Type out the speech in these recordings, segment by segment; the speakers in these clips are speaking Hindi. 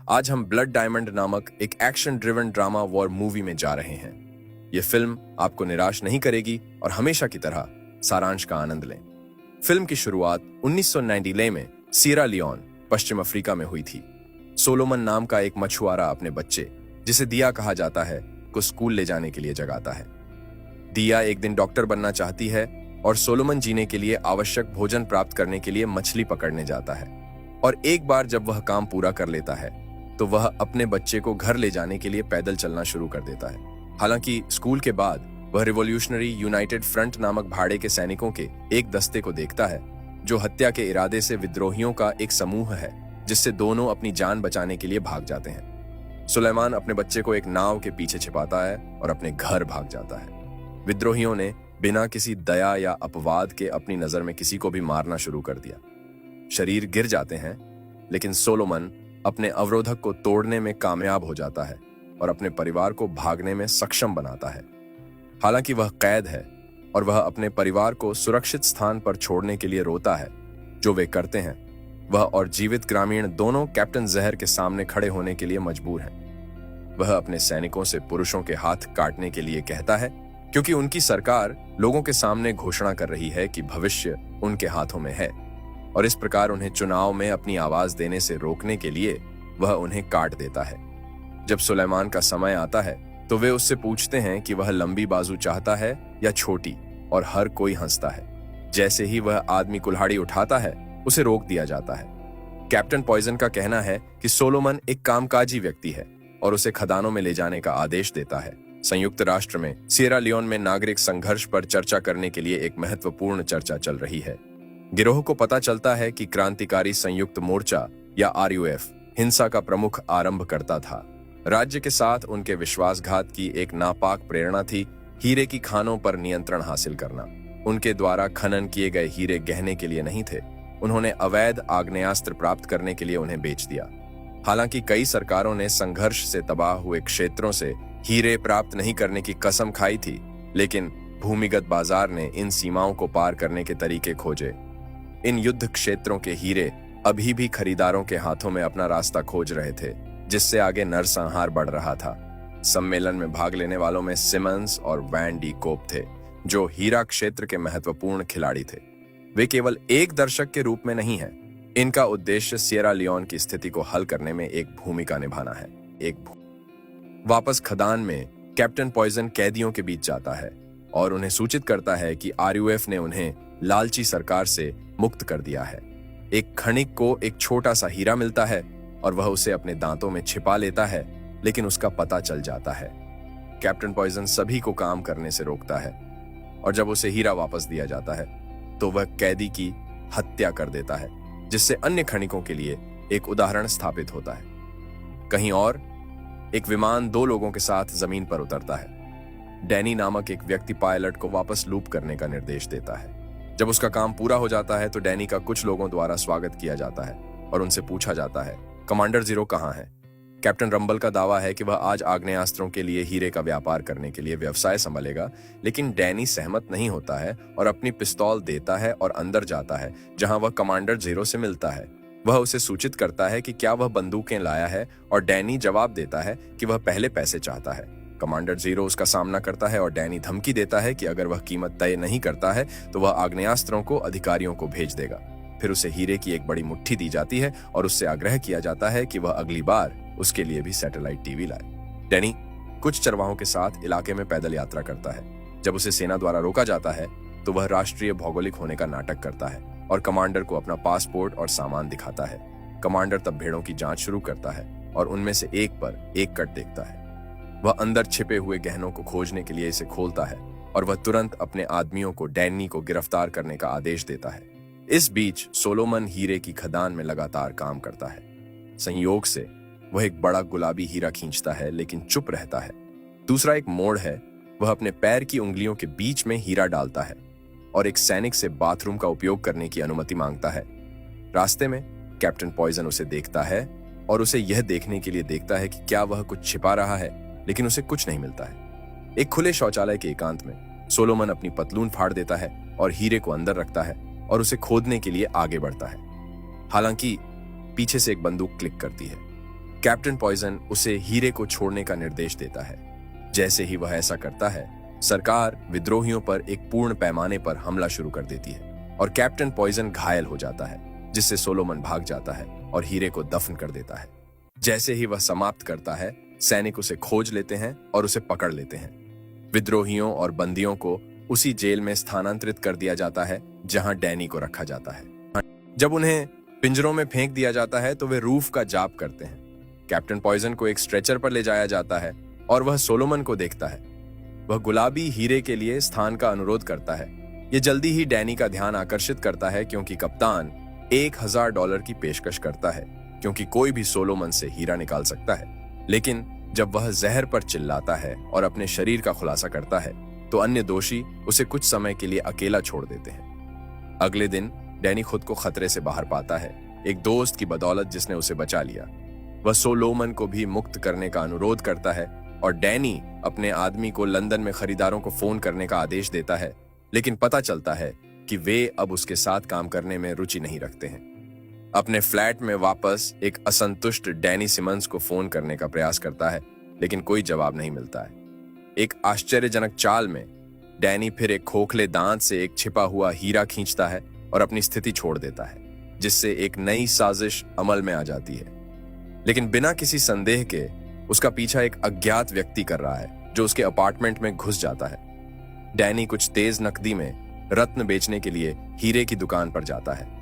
आज हम ब्लड डायमंड नामक एक action driven drama war movie में जा रहे हैं। यह फिल्म आपको निराश नहीं करेगी और हमेशा की तरह सारांश का आनंद लें। फिल्म की शुरुआत 1990 में सियरा लियोन, पश्चिम अफ्रीका में हुई थी। सोलोमन नाम का एक मछुआरा अपने बच्चे, जिसे दिया कहा जाता है, को स्कूल ले जाने के लिए जगाता है। दिया एक दिन डॉक्टर बनना चाहती है और सोलोमन जीने के लिए आवश्यक भोजन प्राप्त करने के लिए मछली पकड़ने जाता है। और एक बार जब वह काम पूरा कर लेता है तो वह अपने बच्चे को घर ले जाने के लिए पैदल चलना शुरू कर देता है। हालांकि स्कूल के बाद वह रिवॉल्यूशनरी यूनाइटेड फ्रंट नामक भाड़े के सैनिकों के एक दस्ते को देखता है, जो हत्या के इरादे से विद्रोहियों का एक समूह है, जिससे दोनों अपनी जान बचाने के लिए भाग जाते हैं। सुलेमान अपने बच्चे को एक नाव के पीछे छिपाता है और अपने घर भाग जाता है। विद्रोहियों ने बिना किसी दया या अपवाद के अपनी नजर में किसी को भी मारना शुरू कर दिया। शरीर गिर जाते हैं, लेकिन सोलोमन अपने अवरोधक को तोड़ने में कामयाब हो जाता है और अपने परिवार को भागने में सक्षम बनाता है। हालांकि वह कैद है और वह अपने परिवार को सुरक्षित स्थान पर छोड़ने के लिए रोता है, जो वे करते हैं। वह और जीवित ग्रामीण दोनों कैप्टन जहर के सामने खड़े होने के लिए मजबूर हैं। वह अपने सैनिकों से पुरुषों के हाथ काटने के लिए कहता है, क्योंकि उनकी सरकार लोगों के सामने घोषणा कर रही है कि भविष्य उनके हाथों में है, और इस प्रकार उन्हें चुनाव में अपनी आवाज देने से रोकने के लिए वह उन्हें काट देता है। जब सुलेमान का समय आता है तो वे उससे पूछते हैं कि वह लंबी बाजू चाहता है या छोटी, और हर कोई हंसता है। जैसे ही वह आदमी कुल्हाड़ी उठाता है, उसे रोक दिया जाता है। कैप्टन पॉइजन का कहना है कि सोलोमन एक कामकाजी व्यक्ति है और उसे खदानों में ले जाने का आदेश देता है। संयुक्त राष्ट्र में सियरा लियोन में नागरिक संघर्ष पर चर्चा करने के लिए एक महत्वपूर्ण चर्चा चल रही है। गिरोह को पता चलता है कि क्रांतिकारी संयुक्त मोर्चा या RUF हिंसा का प्रमुख आरंभकर्ता था। राज्य के साथ उनके विश्वासघात की एक नापाक प्रेरणा थी हीरे की खानों पर नियंत्रण हासिल करना। उनके द्वारा खनन किए गए हीरे गहने के लिए नहीं थे, उन्होंने अवैध आग्नेयास्त्र प्राप्त करने के लिए उन्हें बेच दिया। हालांकि कई सरकारों ने संघर्ष से तबाह हुए क्षेत्रों से हीरे प्राप्त नहीं करने की कसम खाई थी, लेकिन भूमिगत बाजार ने इन सीमाओं को पार करने के तरीके खोजे। इन युद्ध क्षेत्रों के हीरे अभी भी खरीदारों के हाथों में अपना रास्ता खोज रहे थे, जिससे आगे नरसंहार बढ़ रहा था। सम्मेलन में भाग लेने वालों में सिमंस और वैन डी कोप थे, जो हीरा क्षेत्र के महत्वपूर्ण खिलाड़ी थे। वे केवल एक दर्शक के रूप में नहीं हैं, इनका उद्देश्य सियरा लियोन की स्थिति को हल करने में एक भूमिका निभाना है। वापस खदान में कैप्टन पॉइजन कैदियों के बीच जाता है और उन्हें सूचित करता है कि RUF ने उन्हें लालची सरकार से मुक्त कर दिया है। एक खनिक को एक छोटा सा हीरा मिलता है और वह उसे अपने दांतों में छिपा लेता है, लेकिन उसका पता चल जाता है। कैप्टन पॉइजन सभी को काम करने से रोकता है और जब उसे हीरा वापस दिया जाता है तो वह कैदी की हत्या कर देता है, जिससे अन्य खनिकों के लिए एक उदाहरण स्थापित होता है। कहीं और एक विमान 2 लोगों के साथ जमीन पर उतरता है। डैनी नामक एक व्यक्ति पायलट को वापस लूप करने का निर्देश देता है। जब उसका काम पूरा हो जाता है तो डैनी का कुछ लोगों द्वारा स्वागत किया जाता है और उनसे पूछा जाता है, कमांडर जीरो कहाँ है? कैप्टन रंबल का दावा है कि वह आज आग्नेयास्त्रों के लिए हीरे का व्यापार करने के लिए व्यवसाय संभालेगा, लेकिन डैनी सहमत नहीं होता है और अपनी पिस्तौल देता है और अंदर जाता है, जहां वह कमांडर जीरो से मिलता है। वह उसे सूचित करता है कि क्या वह बंदूकें लाया है और डैनी जवाब देता है कि वह पहले पैसे चाहता है। कमांडर जीरो उसका सामना करता है और डैनी धमकी देता है कि अगर वह कीमत तय नहीं करता है तो वह आग्नेयास्त्रों को अधिकारियों को भेज देगा। फिर उसे हीरे की एक बड़ी मुट्ठी दी जाती है और उससे आग्रह किया जाता है कि वह अगली बार उसके लिए भी सैटेलाइट टीवी लाए। डैनी कुछ चरवाहों के साथ इलाके में पैदल यात्रा करता है। जब उसे सेना द्वारा रोका जाता है तो वह राष्ट्रीय भौगोलिक होने का नाटक करता है और कमांडर को अपना पासपोर्ट और सामान दिखाता है। कमांडर तब भेड़ों की जांच शुरू करता है और उनमें से एक पर एक कट देखता है। वह अंदर छिपे हुए गहनों को खोजने के लिए इसे खोलता है और वह तुरंत अपने आदमियों को डैनी को गिरफ्तार करने का आदेश देता है। इस बीच सोलोमन हीरे की खदान में लगातार काम करता है। संयोग से वह एक बड़ा गुलाबी हीरा खींचता है, लेकिन चुप रहता है। दूसरा एक मोड़ है, वह अपने पैर की उंगलियों के बीच में हीरा डालता है और एक सैनिक से बाथरूम का उपयोग करने की अनुमति मांगता है। रास्ते में कैप्टन पॉइजन उसे देखता है और उसे यह देखने के लिए देखता है कि क्या वह कुछ छिपा रहा है, लेकिन उसे कुछ नहीं मिलता है। एक खुले शौचालय के एकांत में सोलोमन अपनी पतलून फाड़ देता है और हीरे को अंदर रखता है और उसे खोदने के लिए आगे बढ़ता है। हालांकि पीछे से एक बंदूक क्लिक करती है। कैप्टन पॉइजन उसे हीरे को छोड़ने का निर्देश देता है। जैसे ही वह ऐसा करता है, सरकार विद्रोहियों पर एक पूर्ण पैमाने पर हमला शुरू कर देती है और कैप्टन पॉइजन घायल हो जाता है, जिससे सोलोमन भाग जाता है और हीरे को दफन कर देता है। जैसे ही वह समाप्त करता है, सैनिक उसे खोज लेते हैं और उसे पकड़ लेते हैं। विद्रोहियों और बंदियों को उसी जेल में स्थानांतरित कर दिया जाता है जहां डैनी को रखा जाता है। जब उन्हें पिंजरों में फेंक दिया जाता है तो वे रूफ का जाप करते हैं। कैप्टन पॉइजन को एक स्ट्रेचर पर ले जाया जाता है और वह सोलोमन को देखता है। वह गुलाबी हीरे के लिए स्थान का अनुरोध करता है। यह जल्दी ही डैनी का ध्यान आकर्षित करता है क्योंकि कप्तान $1000 की पेशकश करता है, क्योंकि कोई भी सोलोमन से हीरा निकाल सकता है। लेकिन जब वह जहर पर चिल्लाता है और अपने शरीर का खुलासा करता है तो अन्य दोषी उसे कुछ समय के लिए अकेला छोड़ देते हैं। अगले दिन डैनी खुद को खतरे से बाहर पाता है, एक दोस्त की बदौलत जिसने उसे बचा लिया। वह सोलोमन को भी मुक्त करने का अनुरोध करता है और डैनी अपने आदमी को लंदन में खरीदारों को फोन करने का आदेश देता है, लेकिन पता चलता है कि वे अब उसके साथ काम करने में रुचि नहीं रखते हैं। अपने फ्लैट में वापस एक असंतुष्ट डैनी सिमंस को फोन करने का प्रयास करता है, लेकिन कोई जवाब नहीं मिलता है। एक आश्चर्यजनक चाल में डैनी फिर एक खोखले दांत से एक छिपा हुआ हीरा खींचता है और अपनी स्थिति छोड़ देता है, जिससे एक नई साजिश अमल में आ जाती है। लेकिन बिना किसी संदेह के उसका पीछा एक अज्ञात व्यक्ति कर रहा है जो उसके अपार्टमेंट में घुस जाता है। डैनी कुछ तेज नकदी में रत्न बेचने के लिए हीरे की दुकान पर जाता है।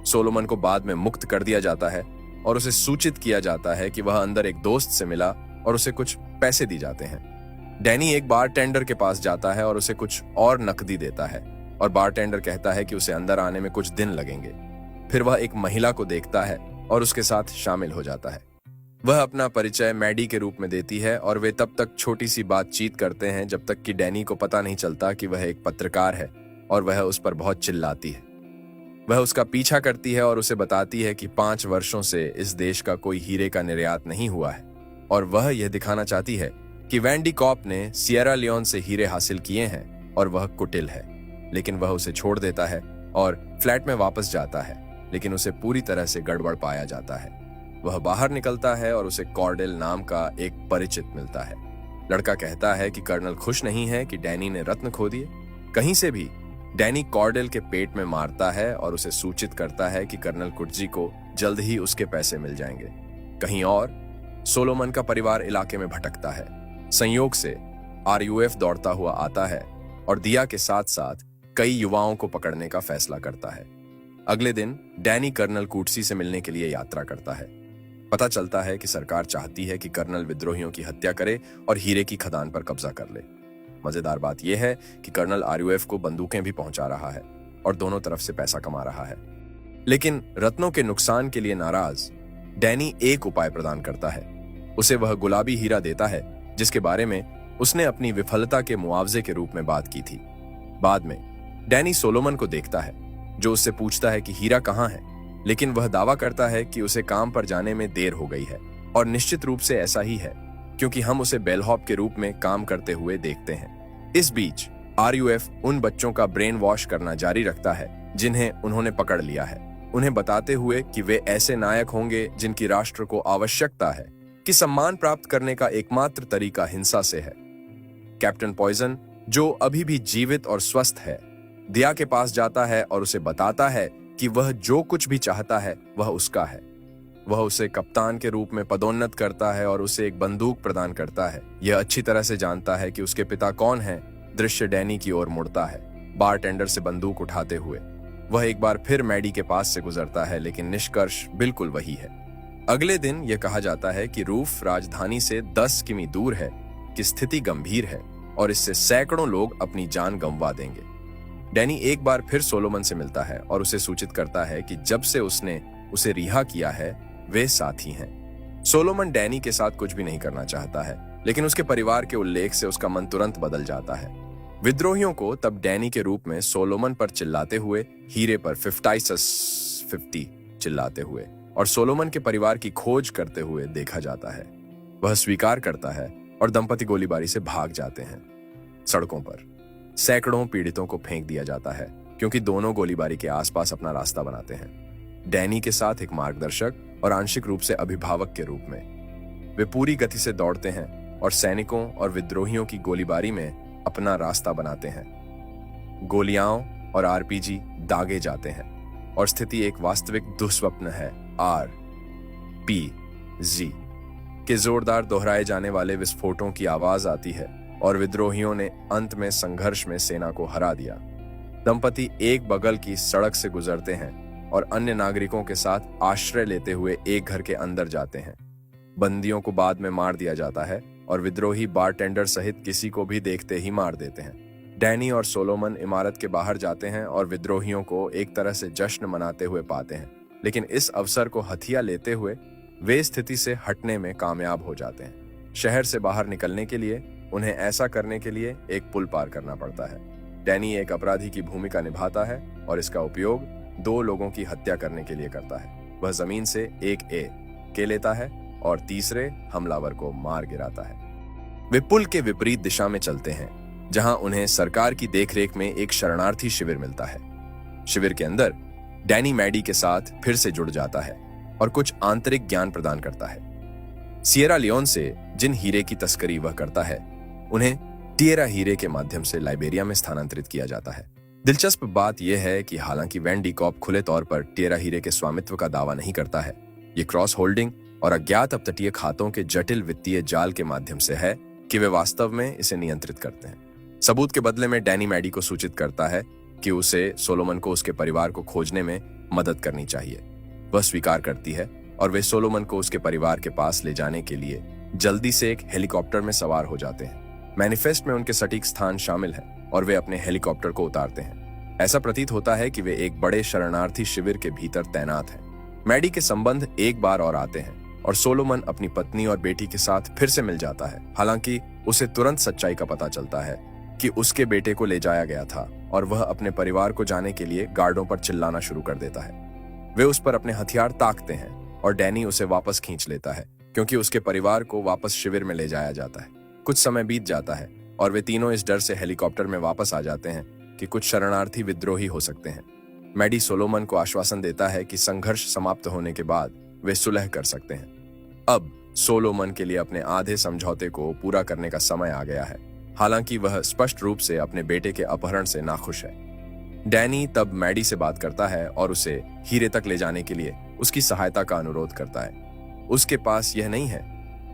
सोलोमन को बाद में मुक्त कर दिया जाता है और उसे सूचित किया जाता है कि वह अंदर एक दोस्त से मिला और उसे कुछ पैसे दी जाते हैं। डैनी एक बारटेंडर के पास जाता है और उसे कुछ और नकदी देता है और बारटेंडर कहता है कि उसे अंदर आने में कुछ दिन लगेंगे। फिर वह एक महिला को देखता है और उसके साथ शामिल हो जाता है। वह अपना परिचय मैडी के रूप में देती है और वे तब तक छोटी सी बातचीत करते हैं जब तक कि डैनी को पता नहीं चलता कि वह एक पत्रकार है और वह उस पर बहुत चिल्लाती है। वह उसका पीछा करती है और उसे बताती है कि 5 वर्षों से इस देश का कोई हीरे का निर्यात नहीं हुआ है और वह यह दिखाना चाहती है कि वैंडी कॉप ने सिएरा लियोन से हीरे हासिल किए हैं और वह कुटिल है। लेकिन वह उसे छोड़ देता है और फ्लैट में वापस जाता है, लेकिन उसे पूरी तरह से गड़बड़ पाया जाता है। वह बाहर निकलता है और उसे कॉर्डेल नाम का एक परिचित मिलता है। लड़का कहता है कि कर्नल खुश नहीं है कि डैनी ने रत्न खो दिए। कहीं से भी डैनी कॉर्डेल के पेट में मारता है और उसे सूचित करता है कि कर्नल कुटजी को जल्द ही उसके पैसे मिल जाएंगे। कहीं और सोलोमन का परिवार इलाके में भटकता है। संयोग से RUF दौड़ता हुआ आता है और दिया के साथ साथ कई युवाओं को पकड़ने का फैसला करता है। अगले दिन डैनी कर्नल कूटसी से मिलने के लिए यात्रा करता है। पता चलता है कि सरकार चाहती है कि कर्नल विद्रोहियों की हत्या करे और हीरे की खदान पर कब्जा कर ले। मजेदार बात यह है कि कर्नल RUF को बंदूकें भी पहुंचा रहा है और दोनों तरफ से पैसा कमा रहा है। लेकिन रत्नों के नुकसान के लिए नाराज डैनी एक उपाय प्रदान करता है। उसे वह गुलाबी हीरा देता है जिसके बारे में उसने अपनी विफलता के मुआवजे के रूप में बात की थी। बाद में डैनी सोलोमन को देखता है जो उससे पूछता है कि हीरा कहाँ है, लेकिन वह दावा करता है कि उसे काम पर जाने में देर हो गई है और निश्चित रूप से ऐसा ही है क्योंकि हम उसे बेलहॉप के रूप में काम करते हुए देखते हैं। इस बीच RUF उन बच्चों का ब्रेन वॉश करना जारी रखता है जिन्हें उन्होंने पकड़ लिया है, उन्हें बताते हुए कि वे ऐसे नायक होंगे जिनकी राष्ट्र को आवश्यकता है कि सम्मान प्राप्त करने का एकमात्र तरीका हिंसा से है। कैप्टन पॉइजन, जो अभी भी जीवित और स्वस्थ है, दिया के पास जाता है और उसे बताता है कि वह जो कुछ भी चाहता है वह उसका है। वह उसे कप्तान के रूप में पदोन्नत करता है और उसे एक बंदूक प्रदान करता है। यह अच्छी तरह से जानता है कि उसके पिता कौन है। दृश्य डैनी की ओर मुड़ता है, बारटेंडर से बंदूक उठाते हुए। वह एक बार फिर मैडी के पास से गुजरता है, लेकिन निष्कर्ष बिल्कुल वही है। अगले दिन यह कहा जाता है कि रूफ राजधानी से 10 किमी दूर है, कि स्थिति गंभीर है और इससे सैकड़ों लोग अपनी जान गंवा देंगे। डैनी एक बार फिर सोलोमन से मिलता है और उसे सूचित करता है कि जब से उसने उसे रिहा किया है वे साथी हैं। सोलोमन डैनी के साथ कुछ भी नहीं करना चाहता है, लेकिन उसके परिवार के उल्लेख से उसका मन तुरंत बदल जाता है। विद्रोहियों को तब डैनी के रूप में सोलोमन पर चिल्लाते हुए, हीरे पर 50 चिल्लाते हुए और सोलोमन के परिवार की खोज करते हुए देखा जाता है। वह स्वीकार करता है और दंपति गोलीबारी से भाग जाते हैं। सड़कों पर सैकड़ों पीड़ितों को फेंक दिया जाता है क्योंकि दोनों गोलीबारी के आसपास अपना रास्ता बनाते हैं। डैनी के साथ एक मार्गदर्शक और आंशिक रूप से अभिभावक के रूप में। वे पूरी गति से दौड़ते हैं और सैनिकों और विद्रोहियों की गोलीबारी में अपना रास्ता बनाते हैं। गोलियां और आरपीजी दागे जाते हैं और स्थिति एक वास्तविक दुस्वप्न है। आरपीजी के जोरदार दोहराए जाने वाले विस्फोटों की आवाज आती है और विद्रोहियों ने अंत में संघर्ष में सेना को हरा दिया। दंपति एक बगल की सड़क से गुजरते हैं और अन्य नागरिकों के साथ आश्रय लेते हुए एक घर के अंदर जाते हैं। बंदियों को बाद में मार दिया जाता है और विद्रोही बारटेंडर सहित किसी को भी देखते ही मार देते हैं। डैनी और सोलोमन इमारत के बाहर जाते हैं और विद्रोहियों को एक तरह से जश्न मनाते हुए पाते हैं, लेकिन इस अवसर को हथिया लेते हुए वे स्थिति से हटने में कामयाब हो जाते हैं। शहर से बाहर निकलने के लिए उन्हें ऐसा करने के लिए एक पुल पार करना पड़ता है। डैनी एक अपराधी की भूमिका निभाता है और इसका उपयोग 2 लोगों की हत्या करने के लिए करता है। वह जमीन से एक के लेता है और तीसरे हमलावर को मार गिराता है। वे पुल के विपरीत दिशा में चलते हैं, जहां उन्हें सरकार की देखरेख में एक शरणार्थी शिविर मिलता है। शिविर के अंदर डैनी मैडी के साथ फिर से जुड़ जाता है और कुछ आंतरिक ज्ञान प्रदान करता है। सिएरा लियोन से जिन हीरे की तस्करी वह करता है, उन्हें टिएरा हीरे के माध्यम से लाइबेरिया में स्थानांतरित किया जाता है। दिलचस्प बात यह है कि हालांकि वैन डी कॉप खुले तौर पर टिएरा हीरे के स्वामित्व का दावा नहीं करता है, ये क्रॉस होल्डिंग और अज्ञात अपतटीय खातों के जटिल वित्तीय जाल के माध्यम से है कि वे वास्तव में इसे नियंत्रित करते हैं। सबूत के बदले में डैनी मैडी को सूचित करता है कि उसे सोलोमन को उसके परिवार को खोजने में मदद करनी चाहिए। वह स्वीकार करती है और वे सोलोमन को उसके परिवार के पास ले जाने के लिए जल्दी से एक हेलीकॉप्टर में सवार हो जाते हैं। मैनिफेस्ट में उनके सटीक स्थान शामिल है और वे अपने हेलीकॉप्टर को उतारते हैं। ऐसा प्रतीत होता है कि वे एक बड़े शरणार्थी शिविर के भीतर तैनात हैं। मैडी के संबंध एक बार और आते हैं और सोलोमन अपनी पत्नी और बेटी के साथ फिर से मिल जाता है। हालांकि उसे तुरंत सच्चाई का पता चलता है कि उसके बेटे को ले जाया गया था और वह अपने परिवार को जाने के लिए गार्डों पर चिल्लाना शुरू कर देता है। वे उस पर अपने हथियार ताकते हैं और डैनी उसे वापस खींच लेता है क्योंकि उसके परिवार को वापस शिविर में ले जाया जाता है। कुछ समय बीत जाता है और वे तीनों इस डर से हेलीकॉप्टर में वापस आ जाते हैं कि कुछ शरणार्थी विद्रोही हो सकते हैं। मैडी सोलोमन को आश्वासन देता है कि संघर्ष समाप्त होने के बाद वे सुलह कर सकते हैं। अब सोलोमन के लिए अपने आधे समझौते को पूरा करने का समय आ गया है, हालांकि वह स्पष्ट रूप से अपने बेटे के अपहरण से नाखुश है। डैनी तब मैडी से बात करता है और उसे हीरे तक ले जाने के लिए उसकी सहायता का अनुरोध करता है। उसके पास यह नहीं है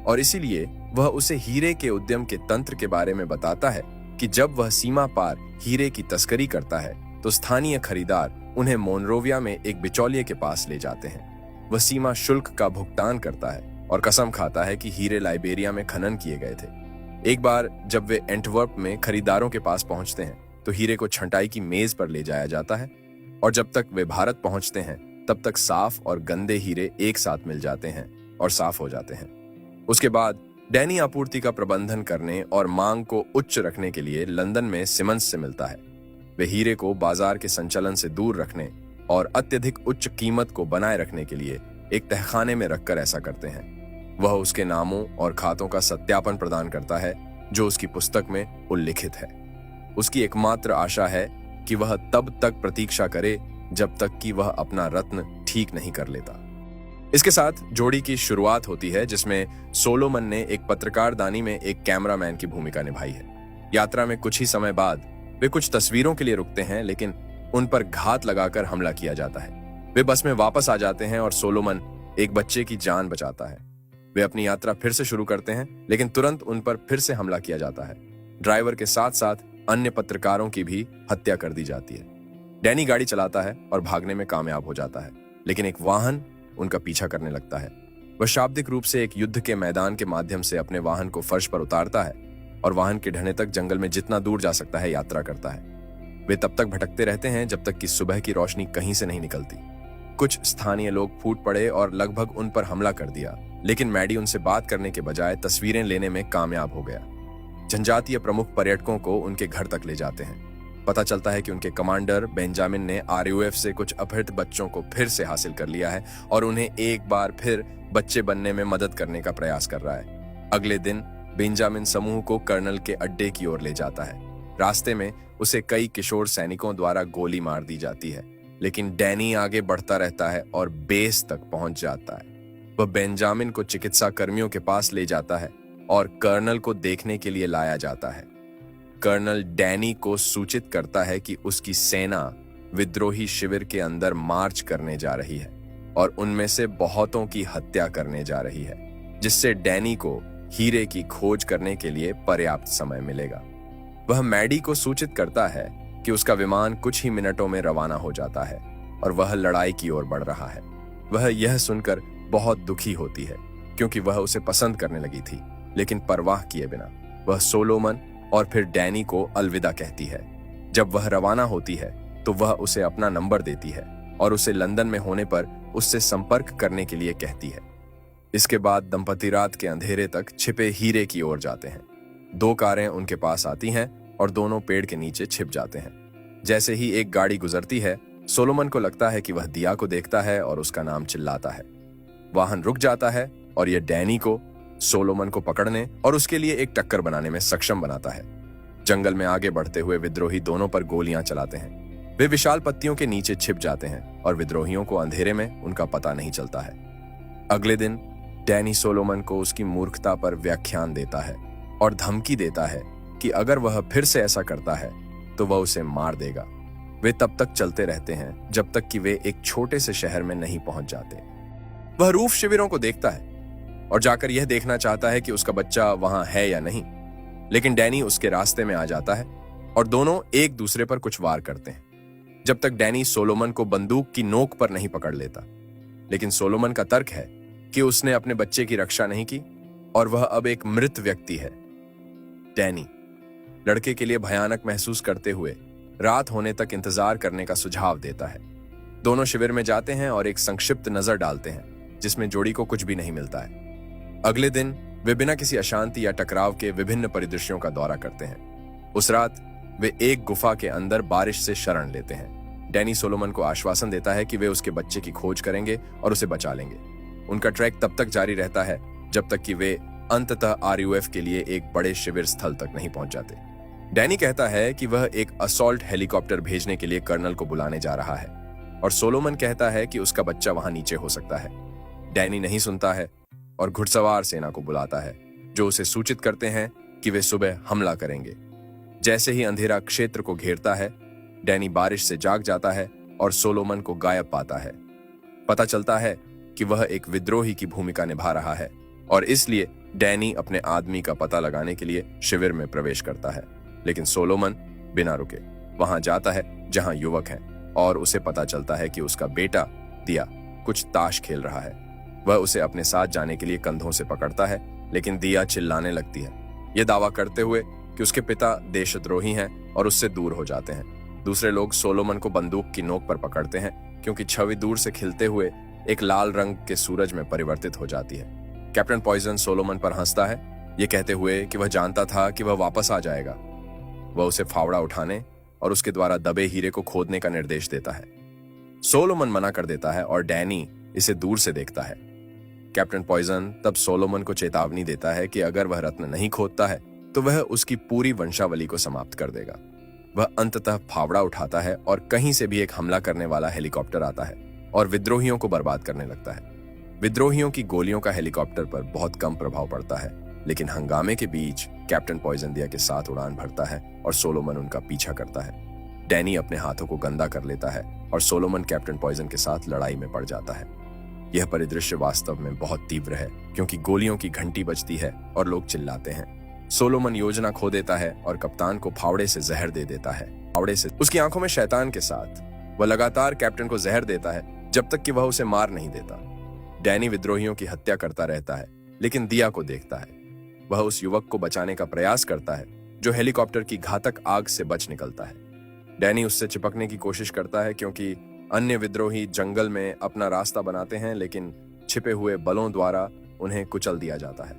और इसीलिए वह उसे हीरे के उद्यम के तंत्र के बारे में बताता है कि जब वह सीमा पार हीरे की तस्करी करता है तो स्थानीय खरीदार उन्हें मोनरोविया में एक बिचौलिए के पास ले जाते हैं। वह सीमा शुल्क का भुगतान करता है और कसम खाता है कि हीरे लाइबेरिया में खनन किए गए थे। एक बार जब वे एंटवर्प में खरीदारों के पास पहुंचते हैं तो हीरे को छंटाई की मेज पर ले जाया जाता है और जब तक वे भारत पहुंचते हैं तब तक साफ और गंदे हीरे एक साथ मिल जाते हैं और साफ हो जाते हैं। उसके बाद डैनी आपूर्ति का प्रबंधन करने और मांग को उच्च रखने के लिए लंदन में सिमंस से मिलता है। वे हीरे को बाजार के संचलन से दूर रखने और अत्यधिक उच्च कीमत को बनाए रखने के लिए एक तहखाने में रखकर ऐसा करते हैं। वह उसके नामों और खातों का सत्यापन प्रदान करता है जो उसकी पुस्तक में उल्लिखित है। उसकी एकमात्र आशा है कि वह तब तक प्रतीक्षा करे जब तक कि वह अपना रत्न ठीक नहीं कर लेता। इसके साथ जोड़ी की शुरुआत होती है जिसमें सोलोमन ने एक पत्रकारदानी में एक कैमरामैन की भूमिका निभाई है। यात्रा में कुछ ही समय बाद वे कुछ तस्वीरों के लिए रुकते हैं, लेकिन उन पर घात लगाकर हमला किया जाता है। वे बस में वापस आ जाते हैं और सोलोमन एक बच्चे की जान बचाता है। वे अपनी यात्रा फिर से शुरू करते हैं, लेकिन तुरंत उन पर फिर से हमला किया जाता है। ड्राइवर के साथ साथ अन्य पत्रकारों की भी हत्या कर दी जाती है। डैनी गाड़ी चलाता है और भागने में कामयाब हो जाता है, लेकिन एक वाहन उनका पीछा करने लगता है। वह शाब्दिक रूप से एक युद्ध के मैदान के माध्यम से अपने वाहन को फर्श पर उतारता है और वाहन के ढहने तक जंगल में जितना दूर जा सकता है यात्रा करता है। वे तब तक भटकते रहते हैं जब तक कि सुबह की रोशनी कहीं से नहीं निकलती। कुछ स्थानीय लोग फूट पड़े और लगभग उन पर हमला कर दिया, लेकिन मैडी उनसे बात करने के बजाय तस्वीरें लेने में कामयाब हो गया। जनजातीय प्रमुख पर्यटकों को उनके घर तक ले जाते हैं। पता चलता है कि उनके कमांडर बेंजामिन ने आरयूएफ से कुछ अपहृत बच्चों को फिर से हासिल कर लिया है और उन्हें एक बार फिर बच्चे बनने में मदद करने का प्रयास कर रहा है। अगले दिन बेंजामिन समूह को कर्नल के अड्डे की ओर ले जाता है। रास्ते में उसे कई किशोर सैनिकों द्वारा गोली मार दी जाती है। लेकिन डैनी आगे बढ़ता रहता है और बेस तक पहुंच जाता है। वह बेंजामिन को चिकित्सा कर्मियों के पास ले जाता है और कर्नल को देखने के लिए लाया जाता है। कर्नल डैनी को सूचित करता है कि उसकी सेना विद्रोही शिविर के अंदर मार्च करने जा रही है और उनमें से बहुतों की हत्या करने जा रही है, जिससे डैनी को हीरे की खोज करने के लिए पर्याप्त समय मिलेगा। वह मैडी को सूचित करता है कि उसका विमान कुछ ही मिनटों में रवाना हो जाता है और वह लड़ाई की ओर बढ़ रहा है। वह यह सुनकर बहुत दुखी होती है क्योंकि वह उसे पसंद करने लगी थी, लेकिन परवाह किए बिना वह सोलोमन और फिर डैनी को अलविदा कहती है। जब वह रवाना होती है तो वह उसे अपना नंबर देती है और उसे लंदन में होने पर उससे संपर्क करने के लिए कहती है। इसके बाद दंपति रात के अंधेरे तक छिपे हीरे की ओर जाते हैं। 2 कारें उनके पास आती हैं और दोनों पेड़ के नीचे छिप जाते हैं। जैसे ही एक गाड़ी गुजरती है, सोलोमन को लगता है कि वह दिया को देखता है और उसका नाम चिल्लाता है। वाहन रुक जाता है और यह डैनी को सोलोमन को पकड़ने और उसके लिए एक टक्कर बनाने में सक्षम बनाता है। जंगल में आगे बढ़ते हुए विद्रोही दोनों पर गोलियां चलाते हैं। वे विशाल पत्तियों के नीचे छिप जाते हैं और विद्रोहियों को अंधेरे में उनका पता नहीं चलता है। अगले दिन डैनी सोलोमन को उसकी मूर्खता पर व्याख्यान देता है और धमकी देता है कि अगर वह फिर से ऐसा करता है तो वह उसे मार देगा। वे तब तक चलते रहते हैं जब तक कि वे एक छोटे से शहर में नहीं पहुंच जाते। वह रूफ शिविरों को देखता है और जाकर यह देखना चाहता है कि उसका बच्चा वहां है या नहीं, लेकिन डैनी उसके रास्ते में आ जाता है और दोनों एक दूसरे पर कुछ वार करते हैं जब तक डैनी सोलोमन को बंदूक की नोक पर नहीं पकड़ लेता। लेकिन सोलोमन का तर्क है कि उसने अपने बच्चे की रक्षा नहीं की और वह अब एक मृत व्यक्ति है। डैनी लड़के के लिए भयानक महसूस करते हुए रात होने तक इंतजार करने का सुझाव देता है। दोनों शिविर में जाते हैं और एक संक्षिप्त नजर डालते हैं जिसमें जोड़ी को कुछ भी नहीं मिलता है। अगले दिन वे बिना किसी अशांति या टकराव के विभिन्न परिदृश्यों का दौरा करते हैं। उस रात वे एक गुफा के अंदर बारिश से शरण लेते हैं। डैनी सोलोमन को आश्वासन देता है कि वे उसके बच्चे की खोज करेंगे और उसे बचा लेंगे। उनका ट्रैक तब तक जारी रहता है जब तक कि वे अंततः आरयूएफ के लिए एक बड़े शिविर स्थल तक नहीं पहुंच जाते। डैनी कहता है कि वह एक असॉल्ट हेलीकॉप्टर भेजने के लिए कर्नल को बुलाने जा रहा है और सोलोमन कहता है कि उसका बच्चा वहां नीचे हो सकता है। डैनी नहीं सुनता है और घुड़सवार सेना को बुलाता है जो उसे सूचित करते हैं कि वे सुबह हमला करेंगे। जैसे ही अंधेरा क्षेत्र को घेरता है, डैनी बारिश से जाग जाता है और सोलोमन को गायब पाता है। पता चलता है कि वह एक विद्रोही की भूमिका निभा रहा है और इसलिए डैनी अपने आदमी का पता लगाने के लिए शिविर में प्रवेश करता है। लेकिन सोलोमन बिना रुके वहां जाता है जहां युवक हैं और उसे पता चलता है कि उसका बेटा दिया कुछ ताश खेल रहा है। वह उसे अपने साथ जाने के लिए कंधों से पकड़ता है, लेकिन दिया चिल्लाने लगती है, यह दावा करते हुए कि उसके पिता देशद्रोही हैं और उससे दूर हो जाते हैं। दूसरे लोग सोलोमन को बंदूक की नोक पर पकड़ते हैं क्योंकि छवि दूर से खिलते हुए एक लाल रंग के सूरज में परिवर्तित हो जाती है। कैप्टन पॉइजन सोलोमन पर हंसता है, ये कहते हुए कि वह जानता था कि वह वापस आ जाएगा। वह उसे फावड़ा उठाने और उसके द्वारा दबे हीरे को खोदने का निर्देश देता है। सोलोमन मना कर देता है और डैनी इसे दूर से देखता है। कैप्टन पॉइजन तब सोलोमन को चेतावनी देता है कि अगर वह रत्न नहीं खोदता है तो वह उसकी पूरी वंशावली को समाप्त कर देगा। वह अंततः फावड़ा उठाता है और कहीं से भी एक हमला करने वाला हेलीकॉप्टर आता है और विद्रोहियों को बर्बाद करने लगता है। विद्रोहियों की गोलियों का हेलीकॉप्टर पर बहुत कम प्रभाव पड़ता है, लेकिन हंगामे के बीच कैप्टन पॉइजन दिया के साथ उड़ान भरता है और सोलोमन उनका पीछा करता है। डैनी अपने हाथों को गंदा कर लेता है और सोलोमन कैप्टन पॉइजन के साथ लड़ाई में पड़ जाता है। यह परिदृश्य वास्तव में बहुत तीव्र है क्योंकि गोलियों की घंटी बजती है और लोग चिल्लाते हैं। सोलोमन योजना खो देता है और कप्तान को फावड़े से जहर दे देता है। फावड़े से उसकी आंखों में शैतान के साथ वह लगातार कैप्टन को जहर देता है जब तक कि वह उसे मार नहीं देता। डैनी विद्रोहियों की हत्या करता रहता है, लेकिन दिया को देखता है। वह उस युवक को बचाने का प्रयास करता है जो हेलीकॉप्टर की घातक आग से बच निकलता है। डैनी उससे चिपकने की कोशिश करता है क्योंकि अन्य विद्रोही जंगल में अपना रास्ता बनाते हैं, लेकिन छिपे हुए बलों द्वारा उन्हें कुचल दिया जाता है।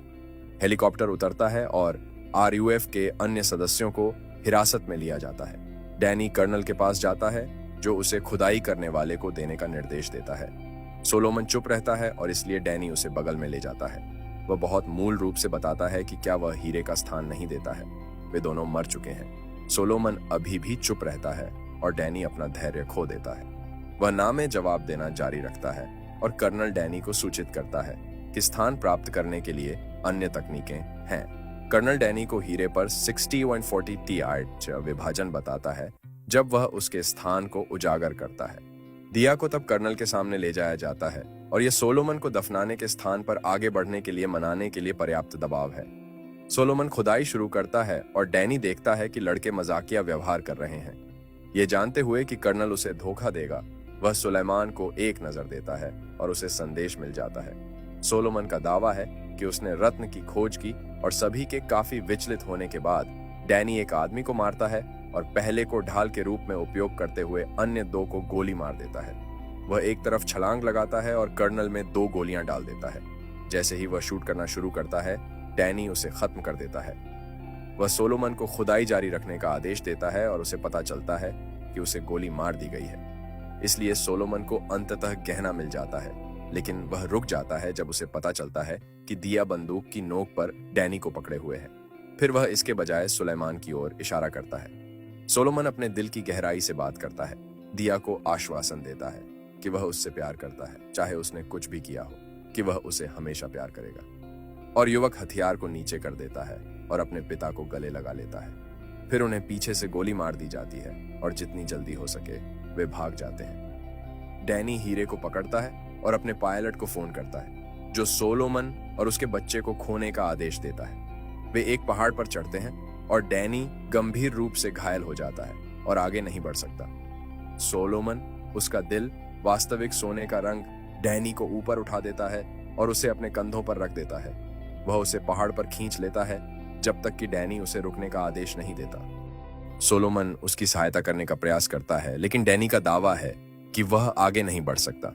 हेलीकॉप्टर उतरता है और आरयूएफ के अन्य सदस्यों को हिरासत में लिया जाता है। डैनी कर्नल के पास जाता है जो उसे खुदाई करने वाले को देने का निर्देश देता है। सोलोमन चुप रहता है और इसलिए डैनी उसे बगल में ले जाता है। वह बहुत मूल रूप से बताता है कि क्या वह हीरे का स्थान नहीं देता है। वे दोनों मर चुके हैं। सोलोमन अभी भी चुप रहता है और डैनी अपना धैर्य खो देता है। वह ना में जवाब देना जारी रखता है और कर्नल डैनी को सूचित करता है कि स्थान प्राप्त करने के लिए अन्य तकनीकें हैं। कर्नल डैनी को हीरे पर 60-140 Ti विभाजन बताता है जब वह उसके स्थान को उजागर करता है। दिया को तब कर्नल के सामने ले जाया जाता है और यह सोलोमन को दफनाने के स्थान पर आगे बढ़ने के लिए मनाने के लिए पर्याप्त दबाव है। सोलोमन खुदाई शुरू करता है और डैनी देखता है कि लड़के मजाकिया व्यवहार कर रहे हैं। ये जानते हुए कि कर्नल उसे धोखा देगा, वह सुलेमान को एक नजर देता है और उसे संदेश मिल जाता है। सोलोमन का दावा है कि उसने रत्न की खोज की और सभी के काफी विचलित होने के बाद डैनी एक आदमी को मारता है और पहले को ढाल के रूप में उपयोग करते हुए अन्य दो को गोली मार देता है। वह एक तरफ छलांग लगाता है और कर्नल में 2 गोलियां डाल देता है। जैसे ही वह शूट करना शुरू करता है, डैनी उसे खत्म कर देता है। वह सोलोमन को खुदाई जारी रखने का आदेश देता है और उसे पता चलता है कि उसे गोली मार दी गई है। इसलिए सोलोमन को अंततः गहना मिल जाता है, लेकिन वह रुक जाता है जब उसे पता चलता है कि दिया बंदूक की नोक पर डैनी को पकड़े हुए है। फिर वह इसके बजाय सुलेमान की ओर इशारा करता है। सोलोमन अपने दिल की गहराई से बात करता है, दिया को आश्वासन देता है कि वह उससे प्यार करता है, चाहे उसने कुछ भी किया हो, कि वह उसे हमेशा प्यार करेगा। और युवक हथियार को नीचे कर देता है और अपने पिता को गले लगा लेता है। फिर उन्हें पीछे से गोली मार दी जाती है और जितनी जल्दी हो सके वे भाग जाते हैं। डैनी हीरे को पकड़ता है और अपने पायलट को फोन करता है, जो सोलोमन और उसके बच्चे को खोने का आदेश देता है। वे एक पहाड़ पर चढ़ते हैं और डैनी गंभीर रूप से घायल हो जाता है और आगे नहीं बढ़ सकता। सोलोमन, उसका दिल, वास्तविक सोने का रंग, डैनी को ऊपर उठा देता है और उसे अपने कंधों पर रख देता है। वह उसे पहाड़ पर खींच लेता है जब तक कि डैनी उसे रुकने का आदेश नहीं देता। सोलोमन उसकी सहायता करने का प्रयास करता है, लेकिन डैनी का दावा है कि वह आगे नहीं बढ़ सकता।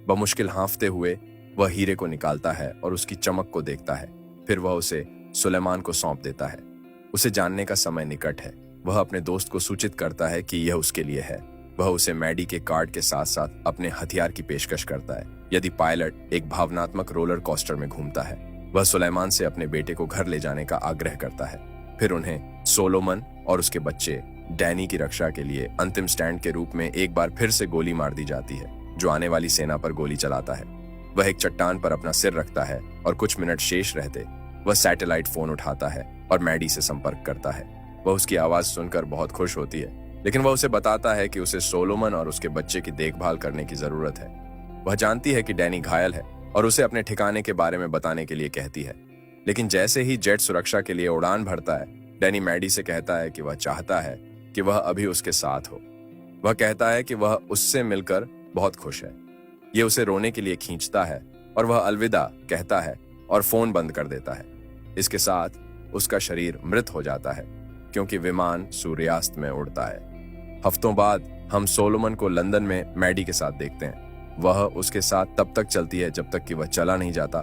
बमुश्किल हाँफते हुए वह हीरे को निकालता है और उसकी चमक को देखता है। फिर वह उसे सुलेमान को सौंप देता है। उसे जानने का समय निकट है। वह अपने दोस्त को सूचित करता है कि यह उसके लिए है। वह उसे मैडी के कार्ड के साथ साथ अपने हथियार की पेशकश करता है यदि पायलट एक भावनात्मक रोलर कोस्टर में घूमता है। वह सुलेमान से अपने बेटे को घर ले जाने का आग्रह करता है। फिर उन्हें सोलोमन और उसके बच्चे डैनी की रक्षा के लिए अंतिम स्टैंड के रूप में एक बार फिर से गोली मार दी जाती है, जो आने वाली सेना पर गोली चलाता है। वह एक चट्टान पर अपना सिर रखता है और कुछ मिनट शेष रहते वह सैटेलाइट फोन उठाता है और मैडी से संपर्क करता है। वह उसकी आवाज सुनकर बहुत खुश होती है, लेकिन वह उसे बताता है कि उसे सोलोमन और उसके बच्चे की देखभाल करने की जरूरत है। वह जानती है कि डैनी घायल है और उसे अपने ठिकाने के बारे में बताने के लिए कहती है। लेकिन जैसे ही जेट सुरक्षा के लिए उड़ान भरता है, डैनी मैडी से कहता है कि वह चाहता है कि वह अभी उसके साथ हो। वह कहता है कि वह उससे मिलकर बहुत खुश है। ये उसे रोने के लिए खींचता है और वह अलविदा कहता है और फोन बंद कर देता है। इसके साथ उसका शरीर मृत हो जाता है क्योंकि विमान सूर्यास्त में उड़ता है। हफ्तों बाद हम सोलोमन को लंदन में मैडी के साथ देखते हैं। वह उसके साथ तब तक चलती है जब तक कि वह चला नहीं जाता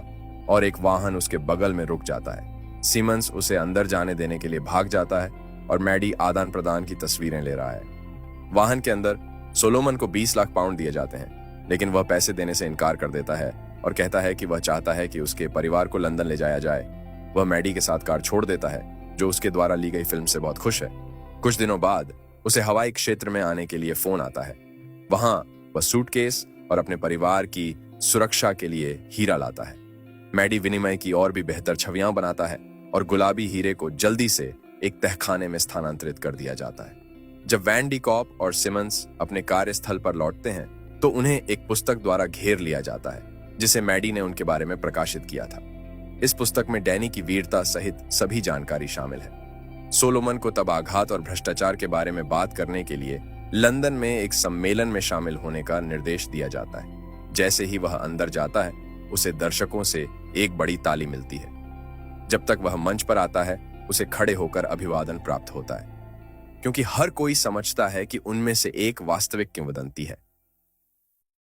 और एक वाहन उसके बगल में रुक जाता है। सीमंस उसे अंदर जाने देने के लिए भाग जाता है और मैडी आदान प्रदान की तस्वीरें ले रहा है। वाहन के अंदर सोलोमन को 20 लाख पाउंड दिए जाते हैं, लेकिन वह पैसे देने से इनकार कर देता है और कहता है कि वह चाहता है कि उसके परिवार को लंदन ले जाया जाए। वह मैडी के साथ कार छोड़ देता है, जो उसके द्वारा ली गई फिल्म से बहुत खुश है। कुछ दिनों बाद उसे हवाई क्षेत्र में आने के लिए फोन आता है। वहां वह सूटकेस और अपने परिवार की सुरक्षा के लिए हीरा लाता है। मैडी विनिमय की और भी बेहतर छवियां बनाता है और गुलाबी हीरे को जल्दी से एक तहखाने में स्थानांतरित कर दिया जाता है। जब वैन डी कॉप और सिमंस अपने कार्यस्थल पर लौटते हैं तो उन्हें एक पुस्तक द्वारा घेर लिया जाता है, जिसे मैडी ने उनके बारे में प्रकाशित किया था। इस पुस्तक में डैनी की वीरता सहित सभी जानकारी शामिल है। सोलोमन को तब आघात और भ्रष्टाचार के बारे में बात करने के लिए लंदन में एक सम्मेलन में शामिल होने का निर्देश दिया जाता है। जैसे ही वह अंदर जाता है, उसे दर्शकों से एक बड़ी ताली मिलती है। जब तक वह मंच पर आता है, उसे खड़े होकर अभिवादन प्राप्त होता है, क्योंकि हर कोई समझता है कि उनमें से एक वास्तविक किंवदंती है।